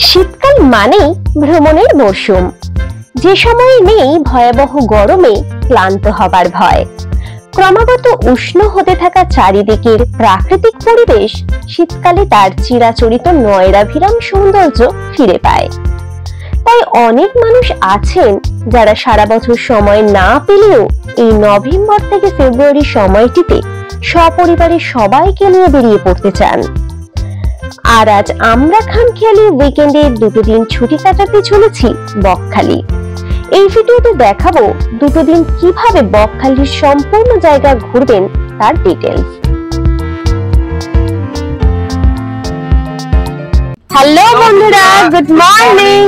শীতকাল মানেই ভ্রমণের মরশুম, যে সময় নেই ভয়াবহ গরমে ক্লান্ত হবার ভয়। ক্রমাগত উষ্ণ হতে থাকা চারিদিকের প্রাকৃতিক পরিবেশ শীতকালে তার চিরাচরিত নয়নাভিরাম সৌন্দর্য ফিরে পায়। তাই অনেক মানুষ আছেন যারা সারা বছর সময় না পেলেও এই নভেম্বর থেকে ফেব্রুয়ারি সময়টিতে সপরিবারে সবাইকে নিয়ে বেরিয়ে পড়তে চান। আর আজ আমরা খামখেয়ালি উইকেন্ডের দুটো দিন ছুটি কাটাতে চলেছি বকখালি। এই ভিডিওতে দেখাবো দুটো দিন কিভাবে বকখালির সম্পূর্ণ জায়গা ঘুরবেন তার ডিটেইলস। হ্যালো বন্ধুরা, গুড মর্নিং।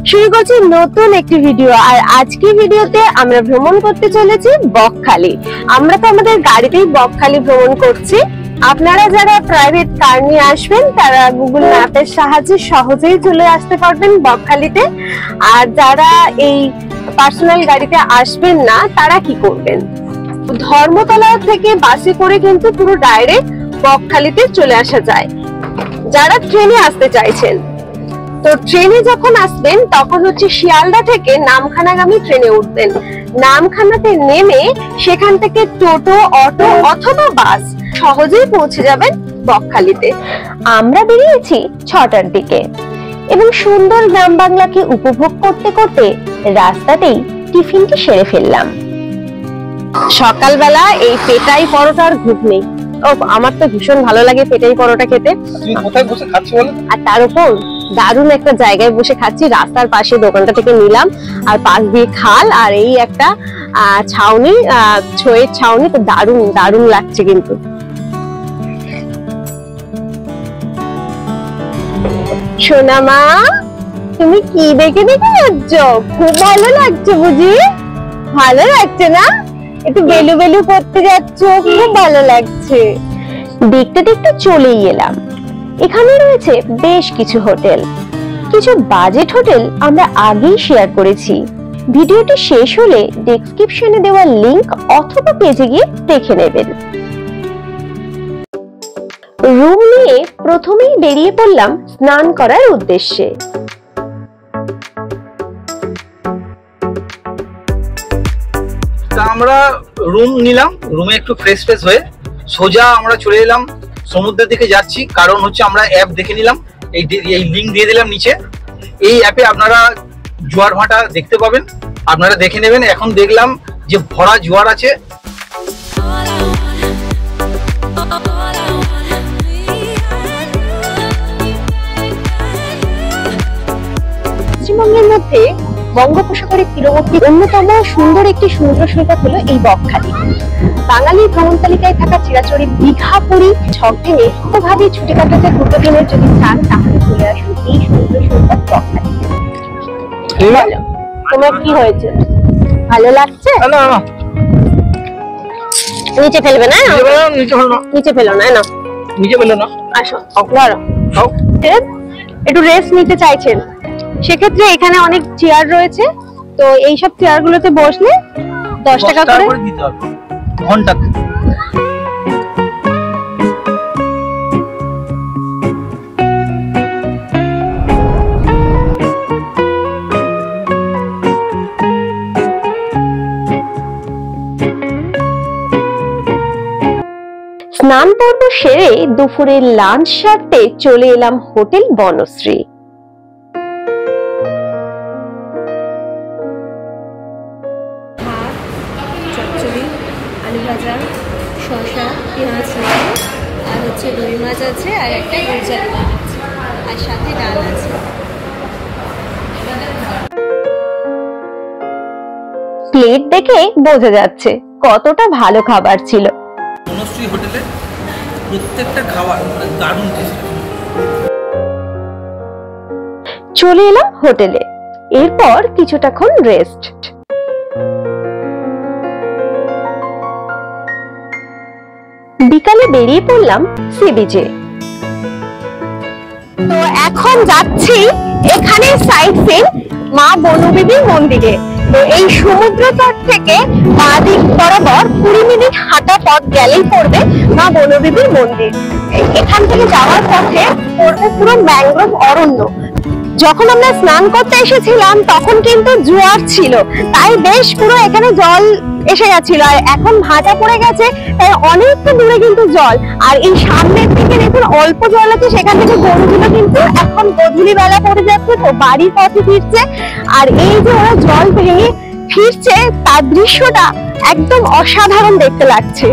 শুরু করছি নতুন একটি ভিডিও। আর আজকের ভিডিওতে আমরা ভ্রমণ করতে চলেছি বকখালি। আমরা তো আমাদের গাড়িতেই বকখালি ভ্রমণ করছি। আপনারা যারা প্রাইভেট কার নিয়ে আসবেন তারা গুগল ম্যাপের সাহায্যে সহজেই চলে আসতে পারবেন বকখালিতে। আর যারা এই পার্সোনাল গাড়িতে আসবেন না তারা কি করবেন, ধর্মতলা থেকে বাসে করে কিন্তু পুরো ডাইরেক্ট বকখালিতে চলে আসা যায়। যারা ট্রেনে আসতে চাইছেন, তো ট্রেনে যখন আসবেন তখন হচ্ছে শিয়ালদা থেকে নামখানাগামী ট্রেনে উঠবেন। নামখানাতে নেমে সেখান থেকে টোটো, অটো অথবা বাস সহজেই পৌঁছে যাবেন বকখালিতে। আমরা বেরিয়েছি 6টার দিকে এবং সুন্দর গ্রাম বাংলাকে উপভোগ করতে করতে রাস্তাতেই টিফিনটি সেরে ফেললাম। সকালবেলা এই পেটাই পরোটার ঘুগনি, আমার তো ভীষণ ভালো লাগে পেটাই পরোটা খেতে। তুমি কোথায় বসে খাচ্ছ বলো? আর তার উপর দারুণ একটা জায়গায় বসে খাচ্ছি, রাস্তার পাশে দোকানটা থেকে নিলাম, আর পাশ দিয়ে খাল আর এই একটা ছাউনি, ছয়ের ছাউনি। তো দারুণ দারুণ লাগছে কিন্তু। সোনা মা, তুমি কি দেখে দেখে যাচ্ছ? খুব ভালো লাগছে বুঝি? ভালো লাগছে না? একটু বেলু বেলু করতে যাচ্ছ, খুব ভালো লাগছে। দেখতে দেখতে চলেই এলাম। এখানে রয়েছে বেশ কিছু হোটেল, কিছু বাজেট হোটেল আমরা আগেই শেয়ার করেছি। ভিডিওটি শেষ হলে ডেসক্রিপশনে দেওয়া লিংক অথবা পেজে গিয়ে দেখে নেবেন। রুম নিয়ে প্রথমেই বেরিয়ে পড়লাম স্নান করার উদ্দেশ্যে। আমরা রুম নিলাম, রুমে একটু ফ্রেশ হয়ে সোজা আমরা চলে এলাম সমুদ্রের দিকে যাচ্ছি। কারণ হচ্ছে আমরা অ্যাপ দেখে নিলাম, এই লিঙ্ক দিয়ে দিলাম নিচে। এই অ্যাপে আপনারা জোয়ার ভাটা দেখতে পাবেন, আপনারা দেখে নেবেন। এখন দেখলাম যে ভরা জোয়ার আছে। পশ্চিমবঙ্গের মধ্যে বঙ্গোপসাগরের তীরবর্তী অন্যতম সুন্দর একটি সমুদ্র সৈকত হলো এই বকখালি। বাঙালি ভ্রমণ তালিকায় থাকা চিরাচরিত দীঘা, পুরী, ছক ভেঙে কোনোভাবে ছুটি কাটাতে দুটো দিনের যদি চান তাহলে চলে আসুন এই সমুদ্র সৈকত বকখালি। তোমার কি হয়েছে, ভালো লাগছে? নিচে ফেলবে না? নিচে ফেলো না, না নিচে ফেলো না। আসো, একটু রেস্ট নিতে চাইছেন, সেক্ষেত্রে এখানে অনেক চেয়ার রয়েছে। তো এইসব চেয়ার গুলোতে বসলে 10 টাকা করে দিতে হবে ঘন্টাতে। স্নান পর্ব সেরে দুপুরের লাঞ্চ সারতে চলে এলাম হোটেল বনশ্রী। আলু ভাজা, শসা, পেঁয়াজ আর হচ্ছে রুই মাছ আছে, আর একটা গুলজার আছে, আর সাথে ডাল আছে। প্লেট দেখে বোঝা যাচ্ছে কতটা ভালো খাবার ছিল। বনশ্রী হোটেলে প্রত্যেকটা খাবার দারুণ টেস্টি। চলে এলাম হোটেলে, এরপর কিছুটাক্ষণ রেস্ট। বিকালে বেরিয়ে পড়লাম সি বিচে। তো এখন যাচ্ছি এখানে সাইট সিন মা বনবিবির মন্দিরে। তো এই সমুদ্র তট থেকে বাঁ দিক বরাবর 20 মিনিট হাঁটা পথ গেলেই পড়বে মা বনবিবির মন্দির। এখান থেকে যাওয়ার পথে পড়বে পুরো ম্যানগ্রোভ অরণ্য। যখন আমরা স্নান করতে এসেছিলাম তখন কিন্তু জোয়ার ছিল, তাই বেশ পুরো এখানে জল এসে গেছিল। আর এখন ভাটা পড়ে গেছে, তাই অনেকটা দূরে কিন্তু জল। আর এই সামনের দিকে দেখুন অল্প জল আছে, সেখান থেকে গরুগুলো কিন্তু এখন গধূলি বেলা পড়ে যাচ্ছে, তো বাড়ির পথে ফিরছে। আর এই যে ওরা জল ভেঙে ফিরছে, তার দৃশ্যটা একদম অসাধারণ দেখতে লাগছে।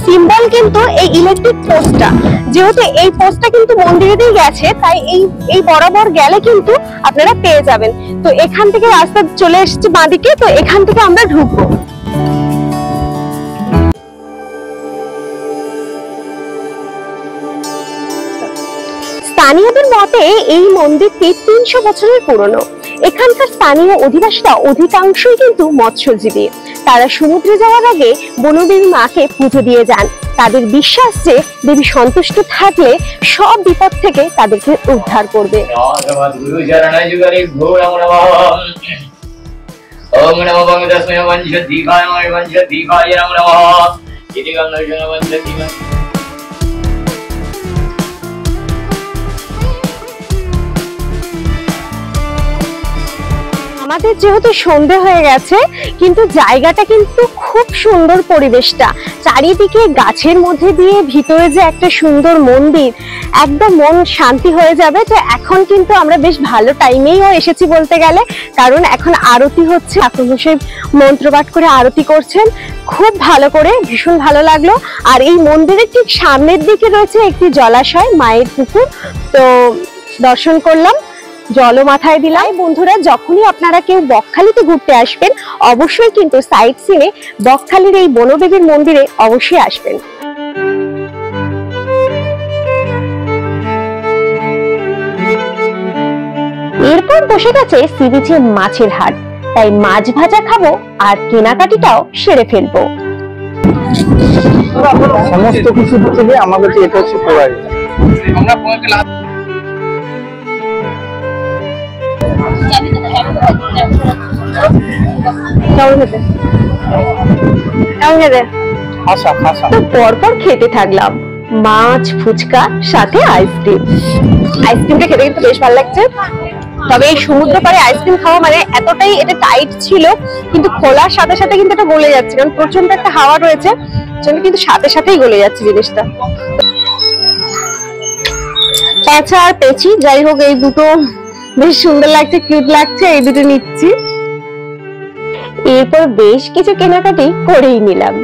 সিম্বল কিন্তু এই ইলেকট্রিক পোস্টটা, যেহেতু এই পোস্টটা কিন্তু মন্দিরে দিয়ে গেছে, তাই এই বরাবর গেলে কিন্তু আপনারা পেয়ে যাবেন। তো এখান থেকে রাস্তা চলে এসেছে বাঁদিকে, তো এখান থেকে আমরা ঢুকবো। স্থানীয়দের মতে এই মন্দিরটি 300 বছরের পুরনো। এখানকার স্থানীয় অধিবাসীরা অধিকাংশই কিন্তু মৎস্যজীবী। তারা সমুদ্রে যাওয়ার আগে বনদেবী মাকে পুজো দিয়ে যান। তাদের বিশ্বাস যে দেবী সন্তুষ্ট থাকলে সব বিপদ থেকে তাদেরকে উদ্ধার করবে। আমাদের যেহেতু সন্ধে হয়ে গেছে, কিন্তু জায়গাটা কিন্তু খুব সুন্দর, পরিবেশটা চারিদিকে গাছের মধ্যে দিয়ে ভিতরে যে একটা সুন্দর মন্দির, একদম মন শান্তি হয়ে যাবে। তো এখন কিন্তু আমরা বেশ ভালো টাইমেই এসেছি বলতে গেলে, কারণ এখন আরতি হচ্ছে, ঠাকুরমশাই মন্ত্রপাঠ করে আরতি করছেন খুব ভালো করে, ভীষণ ভালো লাগলো। আর এই মন্দিরের ঠিক সামনের দিকে রয়েছে একটি জলাশয়, মায়ের পুকুর, তো দর্শন করলাম, জলও মাথায় দিলাম। বন্ধুরা, যখনই আপনারা কেউ বকখালিতে ঘুরতে আসবেন, অবশ্যই কিন্তু সাইট সিনে বকখালির এই বনদেবীর মন্দিরে অবশ্যই আসবেন। এরপর বসে গেছে সি বিচে মাছের হাট, তাই মাছ ভাজা খাবো আর কেনাকাটিটাও সেরে ফেলবো। সমস্ত কিছু থেকে আমার কাছে এটা হচ্ছে ফেভারিট। আমরা পরপর খেতে থাকলাম মাছ, ফুচকা, সাথে আইসক্রিম। আইসক্রিমটা খেতে কিন্তু বেশ ভালো লাগছে। তবে এই সমুদ্র পাড়ে আইসক্রিম খাওয়া মানে এতটাই এটা টাইট ছিল, কিন্তু খোলার সাথে সাথে কিন্তু এটা গলে যাচ্ছে, কারণ প্রচন্ড একটা হাওয়া রয়েছে, কিন্তু সাথে সাথেই গলে যাচ্ছে জিনিসটা। পেঁচা আর পেঁচি, যাই হোক এই দুটো বেশ সুন্দর লাগছে, কিউট লাগছে, এই দুটো নিচ্ছি। এরপর বেশ কিছু কেনাকাটি করেই নিলাম।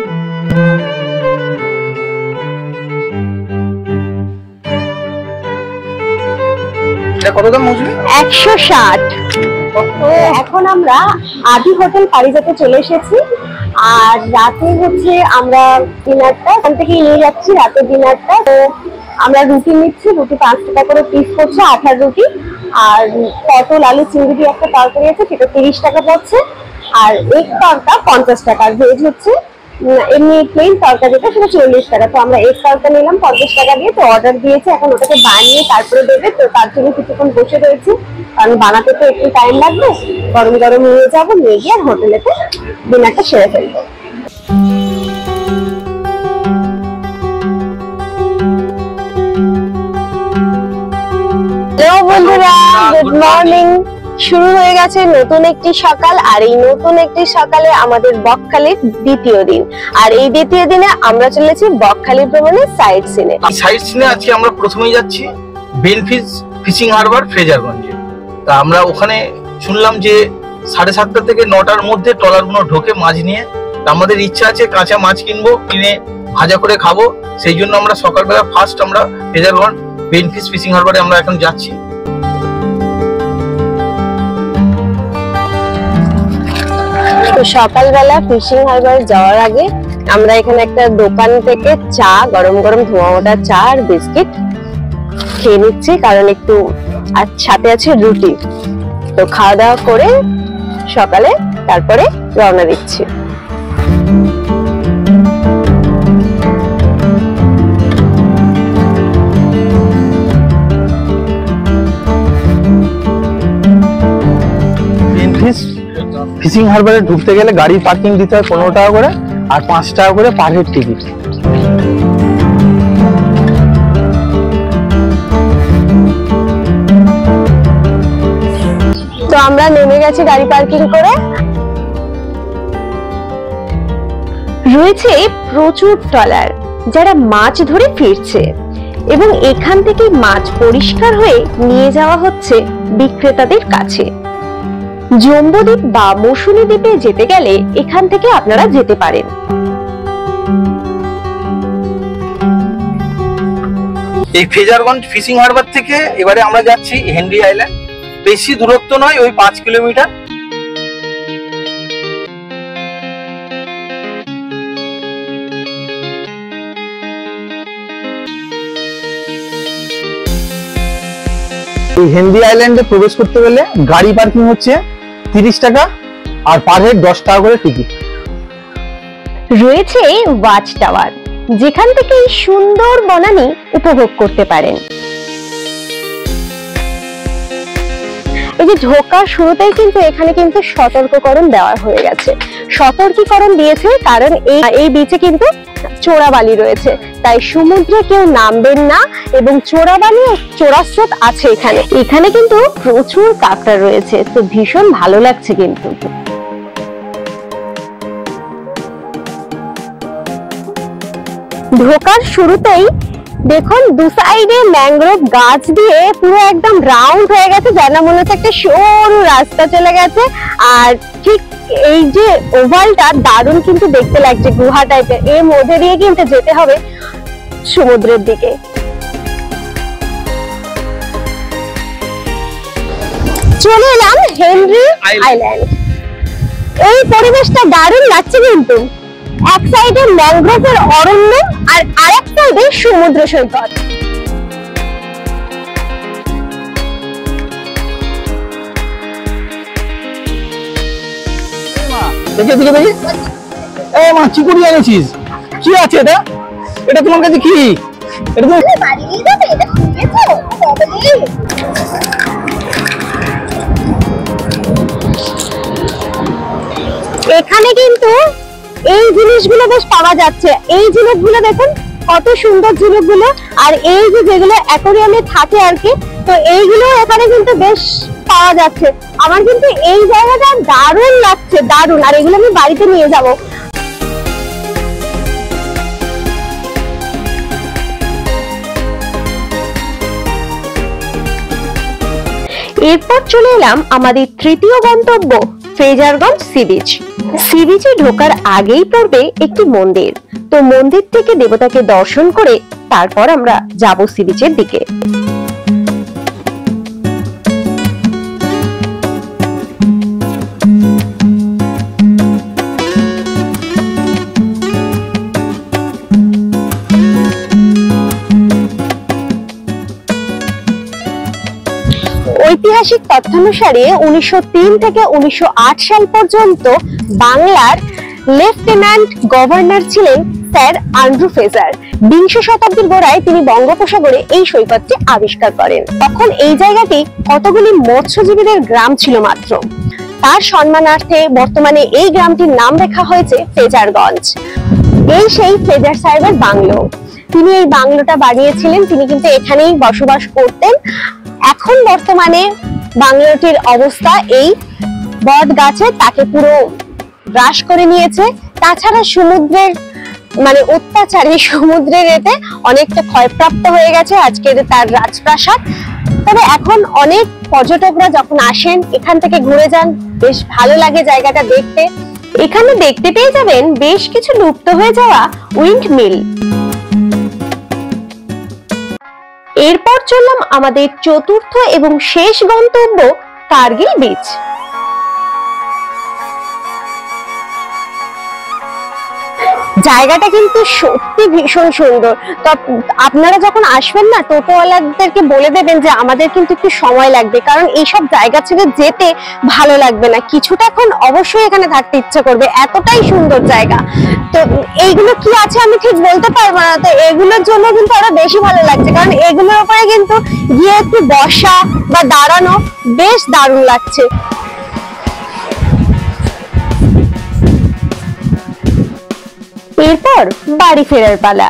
কত দাম? 160। তো এখন আমরা আদি হোটেল পারিজাতে চলে এসেছি। আর রাতে হচ্ছে আমরা ডিনারটা ওখান থেকে নিয়ে যাচ্ছি, রাতের ডিনারটা। তো আমরা রুটি নিচ্ছি, রুটি 5 টাকা করে পিস পড়ছে, 8 রুটি। আর পটল আলু চিংড়ি দিয়ে একটা তরকারি আছে, সেটা 30 টাকা পড়ছে। আর এগ তরকা 50 টাকা। আর ভেজ হচ্ছে এমনি প্লেন তরকারিটা, সেটা 40 টাকা। তো আমরা এগ তরকা নিলাম 50 টাকা দিয়ে। তো অর্ডার দিয়েছে, এখন ওটাকে বানিয়ে তারপরে দেবে। তো তার জন্য কিছুক্ষণ বসে রয়েছি, কারণ বানাতে তো একটু টাইম লাগবে। গরম গরম নিয়ে যাবো, নিয়ে গিয়ে হোটেলেতে ডিনারটা সেরে ফেলবো। হ্যালো বন্ধুরা, গুড মর্নিং। শুরু হয়ে গেছে নতুন একটি সকাল, আর এই নতুন একটি সকালে আমাদের বকখালির দ্বিতীয় দিন। আর এই দ্বিতীয় দিনে আমরা চলেছি বকখালি ভ্রমণের সাইট সিনে। সাইট সিনে আজকে আমরা প্রথমেই যাচ্ছি বেনফিস ফিশিং হারবার, ফ্রেজারগঞ্জে। তা আমরা ওখানে শুনলাম যে 7:30 থেকে 9টার মধ্যে ট্রলারগুলো ঢোকে মাছ নিয়ে। আমাদের ইচ্ছা আছে কাঁচা মাছ কিনবো, কিনে ভাজা করে খাবো। সেই জন্য আমরা সকালবেলা ফার্স্ট আমরা ফ্রেজারগঞ্জ বেনফিস ফিশিং হারবারে আমরা এখন যাচ্ছি। তো সকালবেলা ফিশিং হারবার যাওয়ার আগে আমরা এখানে একটা দোকান থেকে চা, গরম গরম ধোঁয়া ওঠা চা আর বিস্কিট খেয়ে নিচ্ছি, কারণ একটু আর সাথে আছে রুটি। তো খাওয়া দাওয়া করে সকালে তারপরে রওনা দিচ্ছি। ফিশিং হারবারে ঢুকতে গেলে গাড়ি পার্কিং দিতে হয় 15 টাকা করে, আর 5 টাকা করে পার হেড টিকিট। আমরা নেমে গেছি গাড়ি পার্কিং করে। রয়েছে প্রচুর ট্রলার যারা মাছ ধরে ফিরছে এবং এখান থেকে মাছ পরিষ্কার হয়ে নিয়ে যাওয়া হচ্ছে বিক্রেতাদের কাছে। জম্বুদ্বীপ বা মৌসুমী দ্বীপে যেতে গেলে এখান থেকে আপনারা যেতে পারেন। এই ফ্রেজারগঞ্জ ফিশিং হারবার থেকে এবারে আমরা যাচ্ছি হেনরি আইল্যান্ড। বেশি দূরত্ব নয়, ওই 5 কিলোমিটার। এই হেনরি আইল্যান্ডে প্রবেশ করতে গেলে গাড়ি পার্কিং হচ্ছে 30 টাকা আর পার হেড 10 টাকা করে টিকিট। রয়েছে ওয়াচ টাওয়ার, যেখান থেকে এই সুন্দর বনানী উপভোগ করতে পারেন। এই যে ঢোকার শুরুতেই কিন্তু এখানে কিন্তু সতর্কীকরণ দেওয়া হয়ে গেছে। সতর্কীকরণ দিয়েছে কারণ এই বিচে কিন্তু চোরাবালি রয়েছে, তাই সমুদ্রে কেউ নামবেন না এবং চোরাবালি ও চোরাস্রোত আছে এখানে। এখানে কিন্তু প্রচুর কাঁকড়া রয়েছে, তো ভীষণ ভালো লাগছে কিন্তু। ঢোকার শুরুতেই দেখুন দু সাইডে ম্যানগ্রোভ গাছ দিয়ে পুরো একদম রাউন্ড হয়ে গেছে, যেন মনে হচ্ছে একটা সরু রাস্তা চলে গেছে। আর ঠিক এই যে ওভালটা দারুণ কিন্তু দেখতে লাগছে, গুহা টাইপের। এর মধ্যে দিয়ে কিন্তু যেতে হবে সমুদ্রের দিকে। চলে এলাম হেনরি আইল্যান্ড। এই পরিবেশটা দারুণ লাগছে কিন্তু। এক সাইডে ম্যানগ্রোভের অরণ্য আর আরেক সাইডে সমুদ্র সৈকত। দেখে দেখে দেখি, এই মা চিকুড়ি এনেছিস, কি আছে এটা? এটা তোমার কাছে কি? এটা তো এখানে কিন্তু এই জিনিসগুলো বেশ পাওয়া যাচ্ছে। এই ঝিনুকগুলো দেখুন কত সুন্দর ঝিনুকগুলো, আর এই যে যেগুলো অ্যাকোরিয়ামে থাকে আর কি, তো এইগুলো এখানে কিন্তু বেশ পাওয়া যাচ্ছে। আমার কিন্তু এই জায়গাটা দারুণ লাগছে, দারুণ। আর এগুলো আমি বাড়িতে নিয়ে যাব। এরপর চলে এলাম আমাদের তৃতীয় গন্তব্য ফ্রেজারগঞ্জ সি বিচ। সি বিচে ঢোকার আগেই পড়বে একটি মন্দির, তো মন্দির থেকে দেবতাকে দর্শন করে তারপর আমরা যাব সি বিচের দিকে। ঐতিহাসিক তথ্যানুসারে 1903 থেকে 1908 সাল পর্যন্ত বাংলার লেফটেন্যান্ট গভর্নর ছিলেন স্যার অ্যান্ড্রু ফ্রেজার। 20 শতাব্দীর গোড়ায় তিনি বঙ্গোপসাগরে এই সৈকতটি আবিষ্কার করেন। তখন এই জায়গাটি কতগুলি মৎস্যজীবীদের গ্রাম ছিল মাত্র। তার সম্মানার্থে বর্তমানে এই গ্রামটির নাম রাখা হয়েছে ফ্রেজারগঞ্জ। এই সেই ফ্রেজার সাহেবের বাংলো। তিনি এই বাংলোটা বানিয়েছিলেন, তিনি কিন্তু এখানেই বসবাস করতেন। এখন বর্তমানে বাংলোটির অবস্থা এই বট গাছে তাকে পুরো গ্রাস করে নিয়েছে। তাছাড়া সমুদ্রের অত্যাচারে সমুদ্রের এতে অনেকটা ক্ষয়প্রাপ্ত হয়ে গেছে আজকের তার রাজপ্রাসাদ। তবে এখন অনেক পর্যটকরা যখন আসেন এখান থেকে ঘুরে যান, বেশ ভালো লাগে জায়গাটা দেখতে। এখানে দেখতে পেয়ে যাবেন বেশ কিছু লুপ্ত হয়ে যাওয়া উইন্ড মিল। এরপর চললাম আমাদের চতুর্থ এবং শেষ গন্তব্য কার্গিল বিচ। জায়গাটা কিন্তু সত্যি ভীষণ সুন্দর। তো আপনারা যখন আসবেন না, টোটোওয়ালাদেরকে বলে দেবেন যে আমাদের কিন্তু একটু সময় লাগবে, কারণ এইসব জায়গা ছেড়ে যেতে ভালো লাগবে না, কিছুটাক্ষণ অবশ্যই এখানে থাকতে ইচ্ছা করবে, এতটাই সুন্দর জায়গা। তো এইগুলো কি আছে আমি ঠিক বলতে পারবো না, তো এগুলোর জন্য কিন্তু আরো বেশি ভালো লাগছে, কারণ এগুলোর উপরে কিন্তু গিয়ে একটু বসা বা দাঁড়ানো বেশ দারুণ লাগছে। এরপর বাড়ি ফেরার পালা।